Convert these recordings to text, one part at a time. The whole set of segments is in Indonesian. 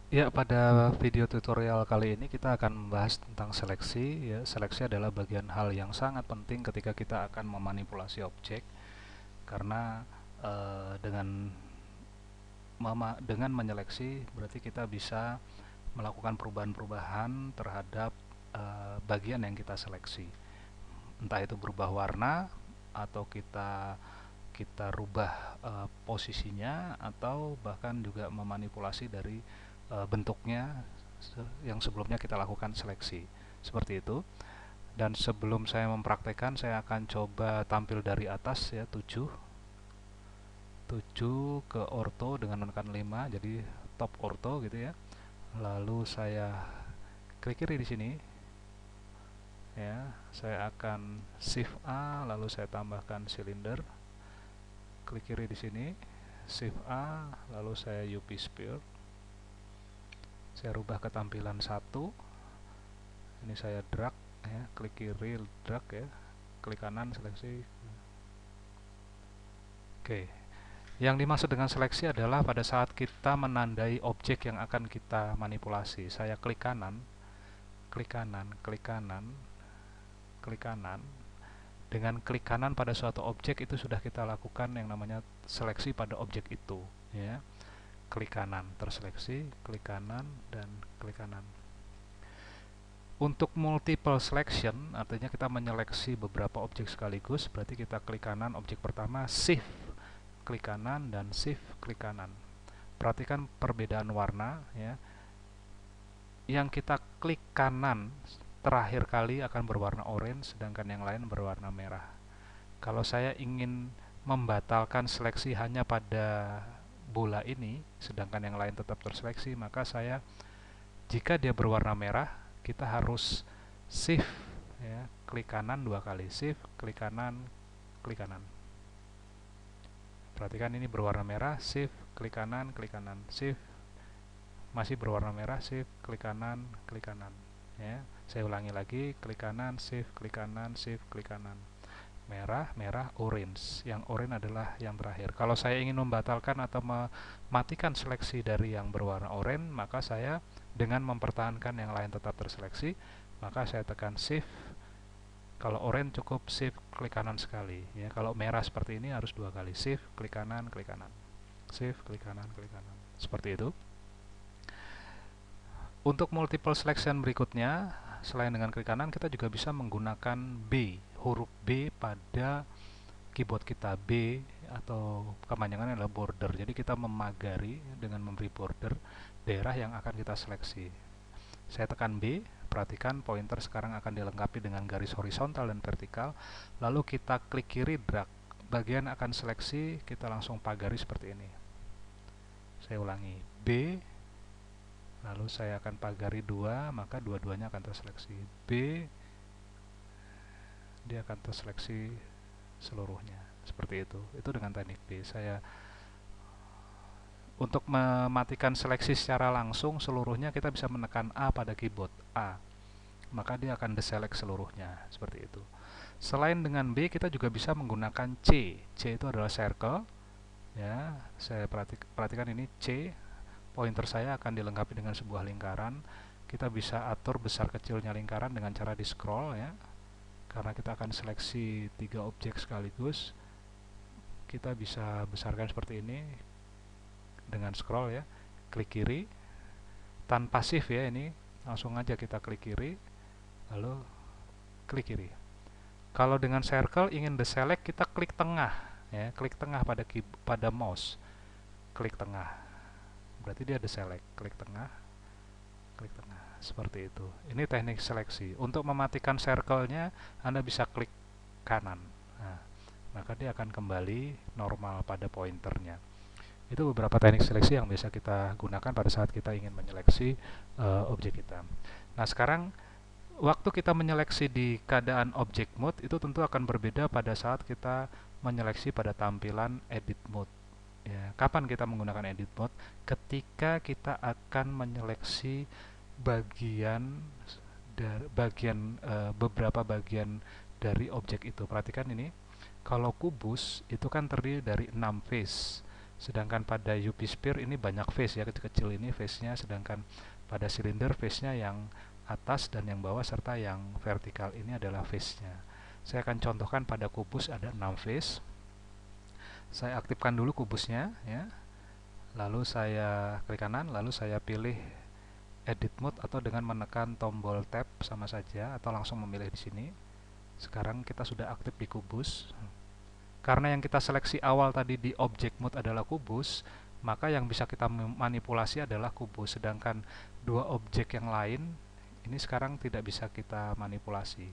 Ya, pada video tutorial kali ini kita akan membahas tentang seleksi. Ya, seleksi adalah bagian hal yang sangat penting ketika kita akan memanipulasi objek, karena dengan menyeleksi berarti kita bisa melakukan perubahan-perubahan terhadap bagian yang kita seleksi. Entah itu berubah warna atau kita kita rubah posisinya, atau bahkan juga memanipulasi dari bentuknya yang sebelumnya kita lakukan seleksi. Seperti itu. Dan sebelum saya mempraktekkan, saya akan coba tampil dari atas ya, 7 ke orto dengan menekan 5, jadi top orto gitu ya. Lalu saya klik kiri di sini ya. Saya akan shift A, lalu saya tambahkan silinder. Klik kiri di sini, shift A, lalu saya UV sphere. Saya rubah ke tampilan 1. Ini saya drag ya, klik kiri drag ya, klik kanan seleksi. Oke. Yang dimaksud dengan seleksi adalah pada saat kita menandai objek yang akan kita manipulasi. Saya klik kanan, klik kanan, klik kanan, klik kanan. Dengan klik kanan pada suatu objek itu sudah kita lakukan yang namanya seleksi pada objek itu ya. Klik kanan terseleksi, klik kanan, dan klik kanan. Untuk multiple selection, artinya kita menyeleksi beberapa objek sekaligus, berarti kita klik kanan objek pertama, shift klik kanan, dan shift klik kanan. Perhatikan perbedaan warna ya. Yang kita klik kanan terakhir kali akan berwarna oranye, sedangkan yang lain berwarna merah. Kalau saya ingin membatalkan seleksi hanya pada bola ini, sedangkan yang lain tetap terseleksi, maka saya, jika dia berwarna merah, kita harus shift ya, klik kanan 2 kali, shift klik kanan, klik kanan. Perhatikan ini berwarna merah, shift klik kanan, shift masih berwarna merah, shift klik kanan, ya. Saya ulangi lagi, klik kanan, shift klik kanan, shift klik kanan. Merah, merah, orange. Yang orange adalah yang terakhir. Kalau saya ingin membatalkan atau mematikan seleksi dari yang berwarna orange, maka saya dengan mempertahankan yang lain tetap terseleksi, maka saya tekan shift. Kalau orange cukup shift klik kanan sekali ya. Kalau merah seperti ini harus 2 kali, shift klik kanan, shift klik kanan, seperti itu. Untuk multiple selection berikutnya, selain dengan klik kanan, kita juga bisa menggunakan B, huruf B pada keyboard kita. B atau kepanjangannya adalah border. Jadi kita memagari dengan memberi border daerah yang akan kita seleksi. Saya tekan B, perhatikan pointer sekarang akan dilengkapi dengan garis horizontal dan vertikal. Lalu kita klik kiri drag. Bagian akan seleksi kita langsung pagari seperti ini. Saya ulangi, B, lalu saya akan pagari 2, maka dua-duanya akan terseleksi. B, dia akan terseleksi seluruhnya. Seperti itu. Itu dengan teknik B. Saya untuk mematikan seleksi secara langsung seluruhnya, kita bisa menekan A pada keyboard, A. Maka dia akan deselect seluruhnya, seperti itu. Selain dengan B, kita juga bisa menggunakan C. C itu adalah circle. Ya, saya perhatikan ini C. Pointer saya akan dilengkapi dengan sebuah lingkaran. Kita bisa atur besar kecilnya lingkaran dengan cara di scroll ya. Karena kita akan seleksi 3 objek sekaligus, kita bisa besarkan seperti ini dengan scroll ya. Klik kiri tanpa shift ya, ini langsung aja kita klik kiri lalu klik kiri. Kalau dengan circle ingin deselect, kita klik tengah ya, klik tengah pada mouse, klik tengah, berarti dia deselect. Klik tengah, seperti itu. Ini teknik seleksi. Untuk mematikan circle-nya, Anda bisa klik kanan. Nah, maka dia akan kembali normal pada pointernya. Itu beberapa teknik seleksi yang bisa kita gunakan pada saat kita ingin menyeleksi objek kita. Nah, sekarang waktu kita menyeleksi di keadaan object mode itu tentu akan berbeda pada saat kita menyeleksi pada tampilan edit mode. Ya, kapan kita menggunakan edit mode? Ketika kita akan menyeleksi beberapa bagian dari objek itu. Perhatikan ini, kalau kubus itu kan terdiri dari 6 face. Sedangkan pada UV sphere ini banyak face ya, kecil-kecil ini face-nya, sedangkan pada silinder face-nya yang atas dan yang bawah serta yang vertikal ini adalah face-nya. Saya akan contohkan pada kubus ada 6 face. Saya aktifkan dulu kubusnya ya. Lalu saya klik kanan, lalu saya pilih edit mode atau dengan menekan tombol tab sama saja atau langsung memilih di sini. Sekarang kita sudah aktif di kubus. Karena yang kita seleksi awal tadi di object mode adalah kubus, maka yang bisa kita manipulasi adalah kubus, sedangkan dua objek yang lain ini sekarang tidak bisa kita manipulasi.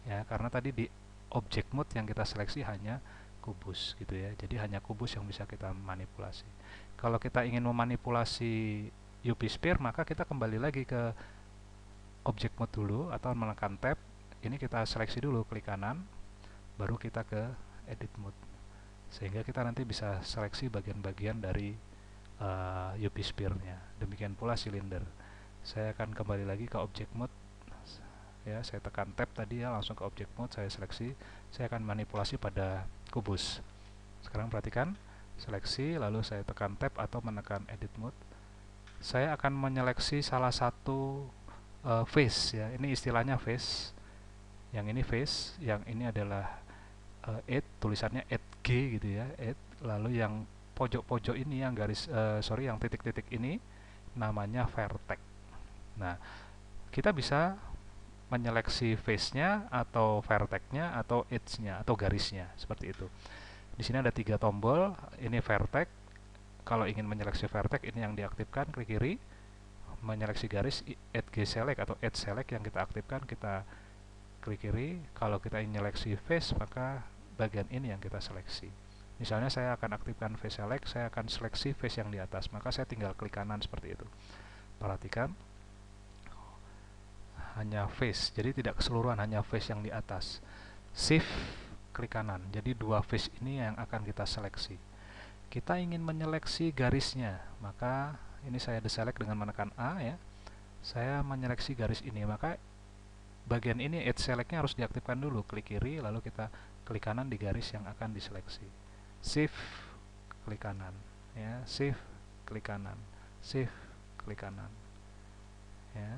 Ya, karena tadi di object mode yang kita seleksi hanya kubus gitu ya. Jadi hanya kubus yang bisa kita manipulasi. Kalau kita ingin memanipulasi UV sphere, maka kita kembali lagi ke object mode dulu atau menekan tab. Ini kita seleksi dulu, klik kanan, baru kita ke edit mode, sehingga kita nanti bisa seleksi bagian-bagian dari UV sphere-nya. Demikian pula silinder. Saya akan kembali lagi ke object mode ya, saya tekan tab tadi ya, langsung ke object mode, saya seleksi, saya akan manipulasi pada kubus. Sekarang perhatikan, seleksi, lalu saya tekan tab atau menekan edit mode. Saya akan menyeleksi salah satu face ya, ini istilahnya face. Yang ini face, yang ini adalah add, tulisannya add G gitu ya, add. Lalu yang pojok-pojok ini yang garis yang titik-titik ini namanya vertex. Nah, kita bisa menyeleksi face-nya atau vertex-nya atau edge-nya atau garisnya seperti itu. Di sini ada 3 tombol, ini vertex. Kalau ingin menyeleksi vertex ini yang diaktifkan, klik kiri. Menyeleksi garis, add G select atau edge select yang kita aktifkan, kita klik kiri. Kalau kita ingin menyeleksi face, maka bagian ini yang kita seleksi. Misalnya saya akan aktifkan face select, saya akan seleksi face yang di atas, maka saya tinggal klik kanan seperti itu. Perhatikan, hanya face, jadi tidak keseluruhan, hanya face yang di atas. Shift klik kanan, jadi dua face ini yang akan kita seleksi. Kita ingin menyeleksi garisnya, maka ini saya deselect dengan menekan A ya. Saya menyeleksi garis ini, maka bagian ini edge selectnya harus diaktifkan dulu. Klik kiri, lalu kita klik kanan di garis yang akan diseleksi. Shift klik kanan ya, shift klik kanan, shift klik kanan ya.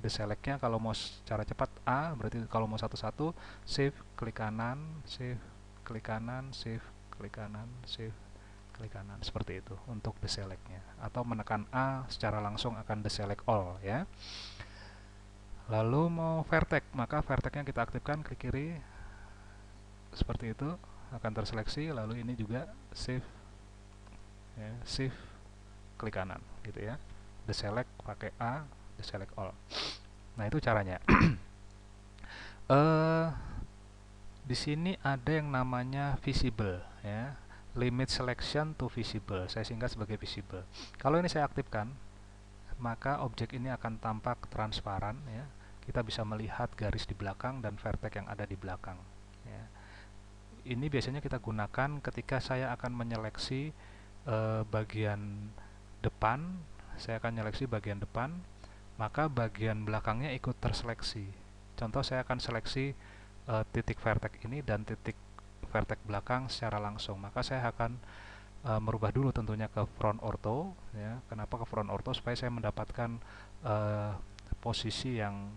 Deselectnya kalau mau secara cepat A, berarti kalau mau satu-satu shift klik kanan, shift klik kanan, shift klik kanan, shift klik kanan, seperti itu untuk deselectnya. Atau menekan A secara langsung akan deselect all ya. Lalu mau vertex, maka vertexnya kita aktifkan, klik kiri seperti itu akan terseleksi. Lalu ini juga shift ya, shift klik kanan gitu ya. Deselect pakai A, deselect all. Nah, itu caranya. Di sini ada yang namanya visible ya. Limit selection to visible. Saya singkat sebagai visible. Kalau ini saya aktifkan, maka objek ini akan tampak transparan ya. Kita bisa melihat garis di belakang dan vertex yang ada di belakang ya. Ini biasanya kita gunakan ketika saya akan menyeleksi bagian depan. Saya akan menyeleksi bagian depan, maka bagian belakangnya ikut terseleksi. Contoh, saya akan seleksi titik vertex ini dan titik vertex belakang secara langsung, maka saya akan merubah dulu tentunya ke front ortho ya. Kenapa ke front ortho? Supaya saya mendapatkan posisi yang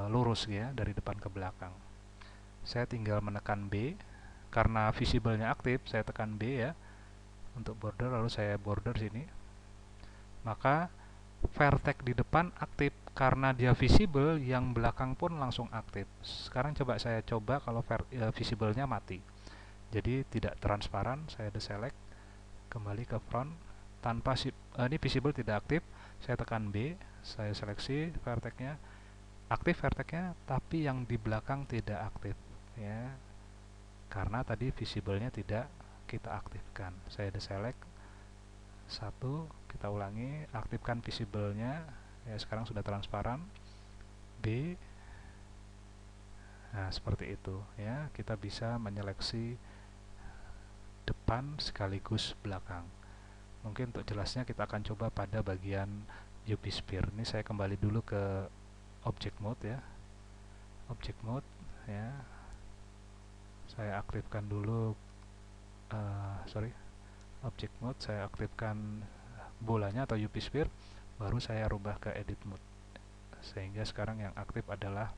lurus ya, dari depan ke belakang. Saya tinggal menekan B, karena visible-nya aktif, saya tekan B ya untuk border, lalu saya border sini. Maka vertex di depan aktif karena dia visible, yang belakang pun langsung aktif. Sekarang coba saya coba kalau visible-nya mati, jadi tidak transparan. Saya deselect, kembali ke front tanpa ini visible tidak aktif. Saya tekan B, saya seleksi vertex-nya, aktif vertex-nya, tapi yang di belakang tidak aktif ya, karena tadi visible-nya tidak kita aktifkan. Saya deselect satu, kita ulangi, aktifkan visible-nya ya, sekarang sudah transparan. B. Nah, seperti itu ya, kita bisa menyeleksi depan sekaligus belakang. Mungkin untuk jelasnya kita akan coba pada bagian UV sphere. Ini saya kembali dulu ke object mode ya. Object mode ya. Saya aktifkan dulu Object mode saya aktifkan bolanya atau UV sphere, baru saya rubah ke edit mode, sehingga sekarang yang aktif adalah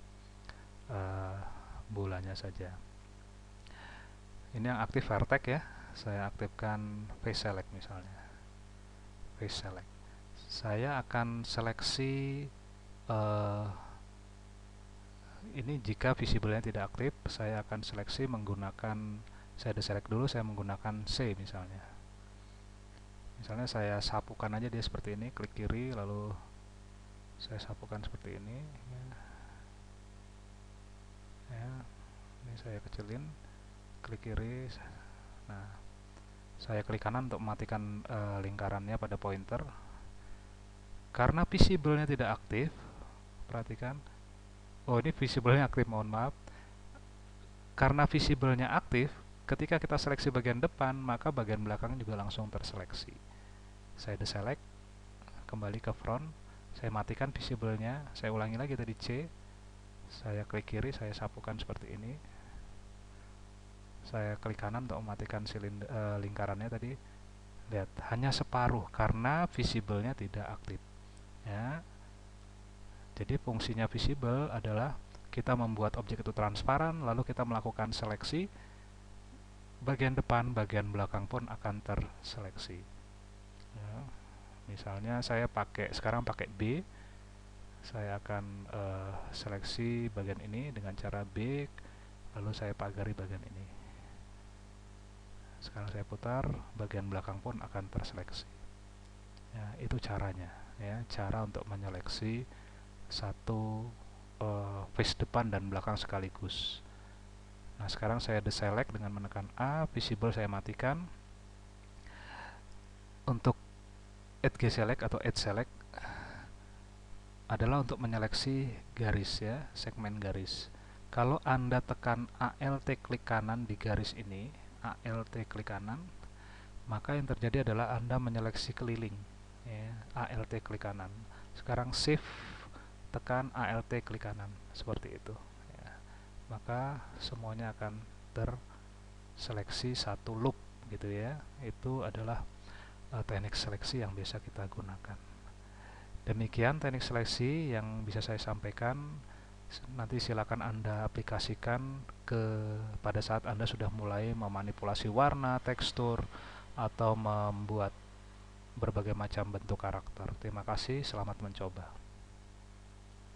bolanya saja. Ini yang aktif vertex ya, saya aktifkan face select misalnya. Face select, saya akan seleksi ini jika visible-nya tidak aktif. Saya akan seleksi menggunakan, saya deselect dulu, saya menggunakan C misalnya. Misalnya saya sapukan aja dia seperti ini, klik kiri lalu saya sapukan seperti ini ya. Ini saya kecilin, klik kiri. Nah, saya klik kanan untuk mematikan lingkarannya pada pointer. Karena visible-nya tidak aktif, perhatikan. Oh, ini visible-nya aktif, mohon maaf. Karena visible-nya aktif, ketika kita seleksi bagian depan, maka bagian belakang juga langsung terseleksi. Saya deselect, kembali ke front, saya matikan visible-nya, saya ulangi lagi tadi C, saya klik kiri, saya sapukan seperti ini, saya klik kanan untuk mematikan lingkarannya tadi. Lihat, hanya separuh karena visible-nya tidak aktif ya. Jadi fungsinya visible adalah kita membuat objek itu transparan, lalu kita melakukan seleksi, bagian depan, bagian belakang pun akan terseleksi ya. Misalnya saya sekarang pakai B, saya akan seleksi bagian ini dengan cara B, lalu saya pagari bagian ini. Sekarang saya putar, bagian belakang pun akan terseleksi ya. Itu caranya ya, cara untuk menyeleksi satu face depan dan belakang sekaligus. Nah, sekarang saya deselect dengan menekan A, visible saya matikan. Untuk edge select atau edge select adalah untuk menyeleksi garis ya, segmen garis. Kalau Anda tekan ALT klik kanan di garis ini, ALT klik kanan, maka yang terjadi adalah Anda menyeleksi keliling ya, ALT klik kanan. Sekarang shift tekan ALT klik kanan, seperti itu ya. Maka semuanya akan terseleksi satu loop gitu ya. Itu adalah teknik seleksi yang biasa kita gunakan. Demikian teknik seleksi yang bisa saya sampaikan. Nanti silakan Anda aplikasikan pada saat Anda sudah mulai memanipulasi warna, tekstur, atau membuat berbagai macam bentuk karakter. Terima kasih, selamat mencoba.